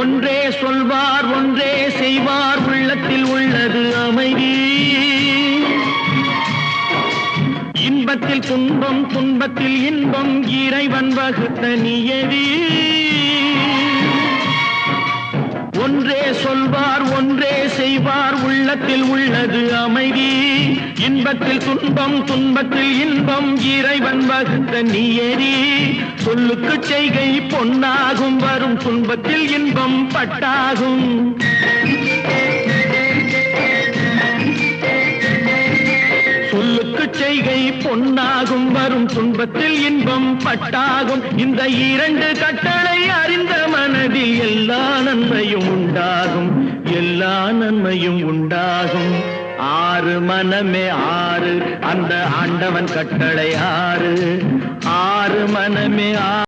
ஒன்றே சொல்வார் ஒன்றே செய்வார் உள்ளத்தில் உள்ளது அமைதி. இன்பத்தில் துன்பம் துன்பத்தில் இன்பம் இறைவன் வகுத்த நியதி. ஒன்றே சொல்வார் ஒன்றே செய்வார் உள்ளத்தில் உள்ளது அமைதி. இன்பத்தில் துன்பம் துன்பத்தில் இன்பம் இறைவன் வகுத்த நியதி. சொல்லுக்கு செய்கை பொன்னாகும் வரும் துன்பத்தில் இன்பம் பட்டாகும். சொல்லுக்கு செய்கை பொன்னாகும் வரும் துன்பத்தில் இன்பம் பட்டாகும். இந்த இரண்டு கட்டளை அறிந்த மனதில் எல்லா நன்மையும் உண்டாகும், எல்லா நன்மையும் உண்டாகும். ஆறு மனமே ஆறு, அந்த ஆண்டவன் கட்டளை ஆறு. ஆறு மனமே ஆறு.